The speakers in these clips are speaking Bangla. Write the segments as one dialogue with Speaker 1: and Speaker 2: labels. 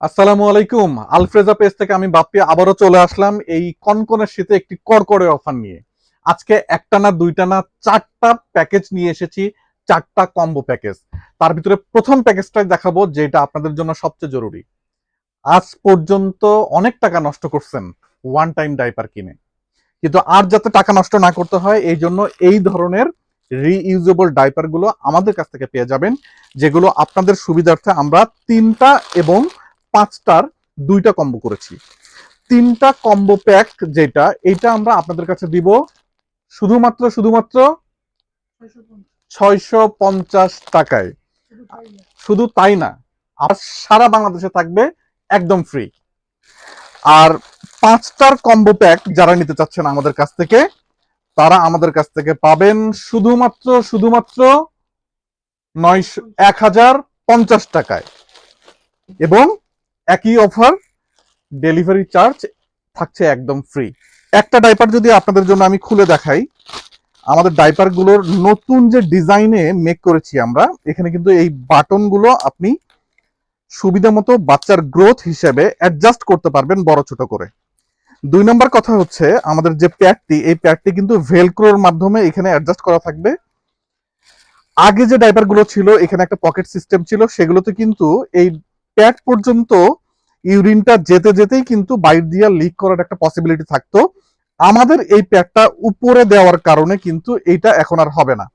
Speaker 1: আসসালামু আলাইকুম। আলফ্রেজা পেজ থেকে আমি বাপ্পি আবারও চলে আসলাম এই কনকনের শীতে একটি কড়কড়ে অফার নিয়ে। আজকে একটা না দুইটা না চারটা প্যাকেজ নিয়ে এসেছি, চারটা কম্বো প্যাকেজ। তার ভিতরে প্রথম প্যাকেজটাই দেখাবো যেটা আপনাদের জন্য সবচেয়ে জরুরি। আজ পর্যন্ত অনেক টাকা নষ্ট করছেন ওয়ান টাইম ডাইপার কিনে, কিন্তু আর যাতে টাকা নষ্ট না করতে হয় এই জন্য এই ধরনের রিইউজেবল ডাইপার গুলো আমাদের কাছ থেকে পেয়ে যাবেন, যেগুলো আপনাদের সুবিধার্থে আমরা তিনটা এবং পাঁচটার দুইটা কম্বো করেছি। তিনটা কম্বো প্যাক যেটা এটা আমরা আপনাদের কাছে দিব শুধুমাত্র 650 টাকায়। শুধু তাই না, আর সারা বাংলাদেশে থাকবে একদম ফ্রি। আর পাঁচটার কম্বো প্যাক যারা নিতে চাচ্ছেন আমাদের কাছ থেকে, তারা আমাদের কাছ থেকে পাবেন শুধুমাত্র 1050 টাকায়। এবং একই অফার, ডেলিভারি চার্জ থাকছে একদম ফ্রি। একটা ডাইপার যদি আপনাদের জন্য আমি খুলে দেখাই, আমাদের ডাইপার গুলোর নতুন যে ডিজাইনে মেক করেছি আমরা, এখানে কিন্তু এই বাটন গুলো আপনি সুবিধা মতো বাচ্চার গ্রোথ হিসেবে অ্যাডজাস্ট করতে পারবেন বড় ছোট করে। দুই নম্বর কথা হচ্ছে, আমাদের যে প্যাডটি, এই প্যাডটি কিন্তু ভেলক্রোর মাধ্যমে এখানে অ্যাডজাস্ট করা থাকবে। আগে যে ডাইপার গুলো ছিল এখানে একটা পকেট সিস্টেম ছিল, সেগুলোতে কিন্তু এই প্যাড পর্যন্ত ইউরিনটা যেতে যেতেই কিন্তু বাইর দিয়ে লিক করার একটা পসিবিলিটি থাকতো। আমাদের এই প্যাডটা উপরে দেওয়ার কারণে কিন্তু এইটা এখন আর হবে না।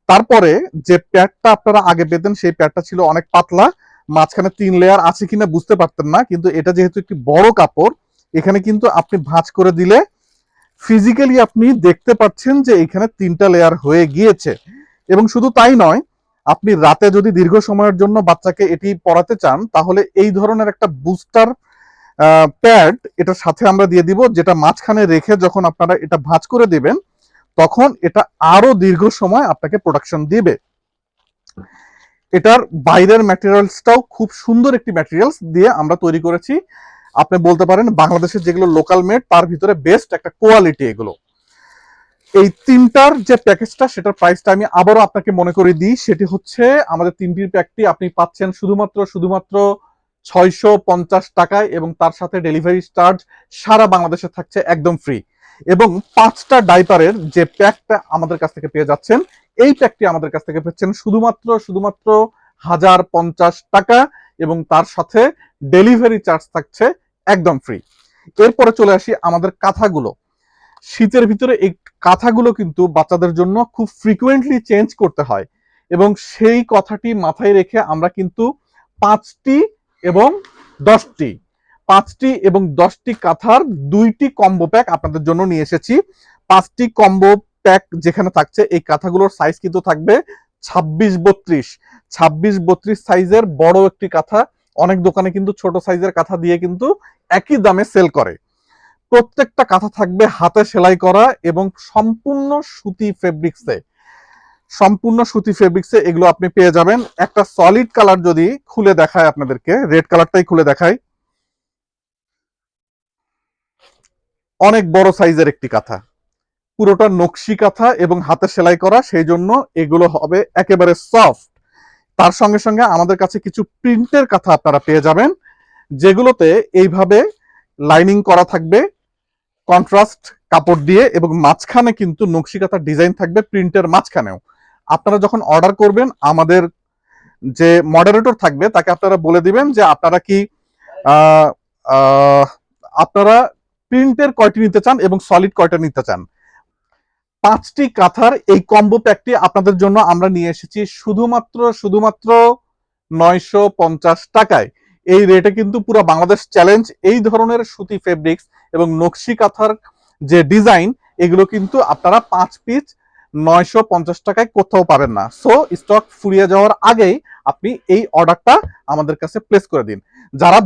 Speaker 1: তারপরে যে প্যাডটা আপনারা আগে পেতেন সেই প্যাডটা ছিল অনেক পাতলা, মাঝখানে 3 লেয়ার আছে কিনা বুঝতে পারতেন না, কিন্তু এটা যেহেতু একটি বড় কাপড়, এখানে কিন্তু আপনি ভাঁজ করে দিলে ফিজিক্যালি আপনি দেখতে পাচ্ছেন যে এখানে 3টা লেয়ার হয়ে গিয়েছে। এবং শুধু তাই নয়, আপনি রাতে যদি দীর্ঘ সময়ের জন্য বাচ্চাকে এটি পড়াতে চান, তাহলে এই ধরনের একটা বুস্টার প্যাড এটার সাথে আমরা দিয়ে দিব, যেটা মাঝখানে রেখে যখন আপনারা এটা ভাঁজ করে দিবেন তখন এটা আরো দীর্ঘ সময় আপনাকে প্রোটেকশন দিবে। এটার বাইরের ম্যাটেরিয়ালসটাও খুব সুন্দর একটি ম্যাটেরিয়ালস দিয়ে আমরা তৈরি করেছি। আপনি বলতে পারেন বাংলাদেশের যেগুলো লোকাল মেড তার ভিতরে বেস্ট একটা কোয়ালিটি এগুলো। এই তিনটার যে প্যাকেজটা, সেটার প্রাইসটা আমি আবারও আপনাকে মনে করে দিই। সেটি হচ্ছে, আমাদের তিনটির প্যাকটি আপনি পাচ্ছেন শুধুমাত্র 650 টাকায়, এবং তার সাথে ডেলিভারি চার্জ সারা বাংলাদেশে থাকছে একদম ফ্রি। এবং পাঁচটা ডাইপারের যে প্যাকটা আমাদের কাছ থেকে পেয়ে যাচ্ছেন, এই প্যাকটি আমাদের কাছ থেকে পেয়েছেন শুধুমাত্র 1050 টাকা, এবং তার সাথে ডেলিভারি চার্জ থাকছে একদম ফ্রি। এরপরে চলে আসি আমাদের কাঁথাগুলো। শীতের ভিতরে এই কাঁথাগুলো কিন্তু বাচ্চাদের জন্য খুব ফ্রিকুয়েন্টলি চেঞ্জ করতে হয়, এবং সেই কথাটি মাথায় রেখে আমরা কিন্তু পাঁচটি এবং দশটি পাঁচটি এবং 10টি কাঁথার দুইটি কম্বো প্যাক আপনাদের জন্য নিয়ে এসেছি। পাঁচটি কম্বো প্যাক যেখানে থাকছে, এই কাঁথাগুলোর সাইজ কিন্তু থাকবে 26-32। 26-32 সাইজের বড় একটি কাঁথা। অনেক দোকানে কিন্তু ছোট সাইজের কাঁথা দিয়ে কিন্তু একই দামে সেল করে। প্রত্যেকটা কাঁথা থাকবে হাতে সেলাই করা এবং সম্পূর্ণ সুতি ফেব্রিক্সে এগুলো আপনি পেয়ে যাবেন। একটা সলিড কালার যদি খুলে দেখায় আপনাদেরকে, রেড কালারটাই খুলে দেখায়। অনেক বড় সাইজের একটি কাঁথা, পুরোটা নকশি কাঁথা এবং হাতে সেলাই করা, সেই জন্য এগুলো হবে একেবারে সফট। তার সঙ্গে সঙ্গে আমাদের কাছে কিছু প্রিন্টের কাঁথা আপনারা পেয়ে যাবেন, যেগুলোতে এইভাবে লাইনিং করা থাকবে কন্ট্রাস্ট কাপড় দিয়ে, এবং মাঝখানে কিন্তু নকশি কাঁথার ডিজাইন থাকবে প্রিন্টের মাঝখানেও। আপনারা যখন অর্ডার করবেন, আমাদের যে মডারেটর থাকবে তাকে আপনারা বলে দিবেন যে আপনারা কি আহ, আহ, আপনারা প্রিন্টের কয়টি নিতে চান এবং সলিড কয়টা নিতে চান। পাঁচটি কাঁথার এই কম্বো প্যাকটি আপনাদের জন্য আমরা নিয়ে এসেছি শুধুমাত্র 950 টাকায়। এই রেটে কিন্তু পুরো বাংলাদেশ চ্যালেঞ্জ। এই ধরনের সুতি ফেব্রিক্স এবং নকশি কাঁথার যে ডিজাইন, এগুলো কিন্তু আপনারা 5 পিস 950 টাকায় কোথাও পাবেন না। সো স্টক ফুরিয়ে যাওয়ার আগেই আপনি এই অর্ডারটা আমাদের কাছে প্লেস করে দিন। যারা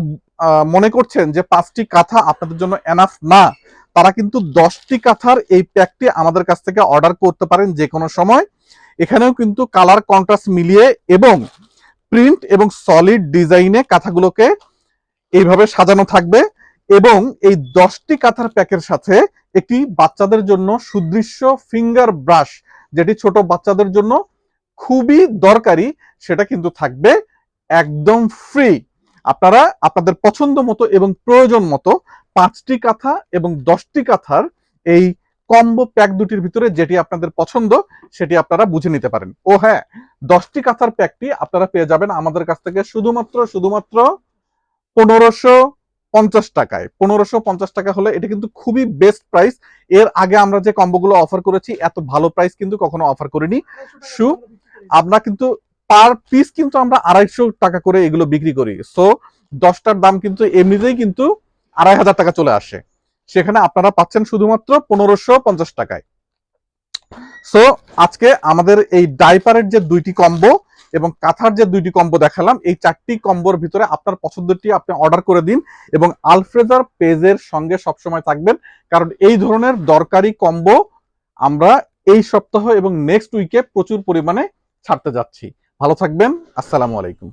Speaker 1: মনে করছেন যে 5টি কাঁথা আপনাদের জন্য এনাফ না, তারা কিন্তু 10টি কাঁথার এই প্যাকটি আমাদের কাছ থেকে অর্ডার করতে পারেন যে কোনো সময়। এখানেও কিন্তু কালার কন্ট্রাস্ট মিলিয়ে এবং প্রিন্ট এবং সলিড ডিজাইনে কাঁথাগুলোকে এইভাবে সাজানো থাকবে। এবং এই 10টি কাঁথার প্যাকের সাথে একটি বাচ্চাদের জন্য সুদৃশ্য ফিঙ্গার ব্রাশ, যেটি ছোট বাচ্চাদের জন্য খুবই দরকারি, সেটা কিন্তু থাকবে একদম ফ্রি। আপনারা আপনাদের পছন্দ মতো এবং প্রয়োজন মতো 5টি কাঁথা এবং 10টি কাঁথার এই কম্বো প্যাক দুটির ভিতরে যেটি আপনাদের পছন্দ সেটি আপনারা বুঝে নিতে পারেন। ও হ্যাঁ, 10টি কাঁথার প্যাকটি আপনারা পেয়ে যাবেন আমাদের কাছ থেকে শুধুমাত্র 1550 টাকায়। 1550 টাকা হলে এটা কিন্তু খুবই বেস্ট প্রাইস। এর আগে আমরা যে কম্বোগুলো অফার করেছি এত ভালো প্রাইস কিন্তু কখনো অফার করিনি। আমরা কিন্তু পার পিস কিন্তু আমরা 250 টাকা করে এগুলো বিক্রি করি। সো 10টার দাম কিন্তু এমনিতেই কিন্তু 2500 টাকা চলে আসে, সেখানে আপনারা পাচ্ছেন শুধুমাত্র 1550 টাকায়। সো আজকে আমাদের এই ডাইপারের যে 2টি কম্বো এবং কাঁথার যে 2টি কম্বো দেখালাম, এই 4টি কম্বোর ভিতরে আপনার পছন্দটি আপনি অর্ডার করে দিন এবং আলফ্রেজার পেজের সঙ্গে সবসময় থাকবেন, কারণ এই ধরনের দরকারি কম্বো আমরা এই সপ্তাহ এবং নেক্সট উইকে প্রচুর পরিমাণে ছাড়তে যাচ্ছি। ভালো থাকবেন। আসসালামু আলাইকুম।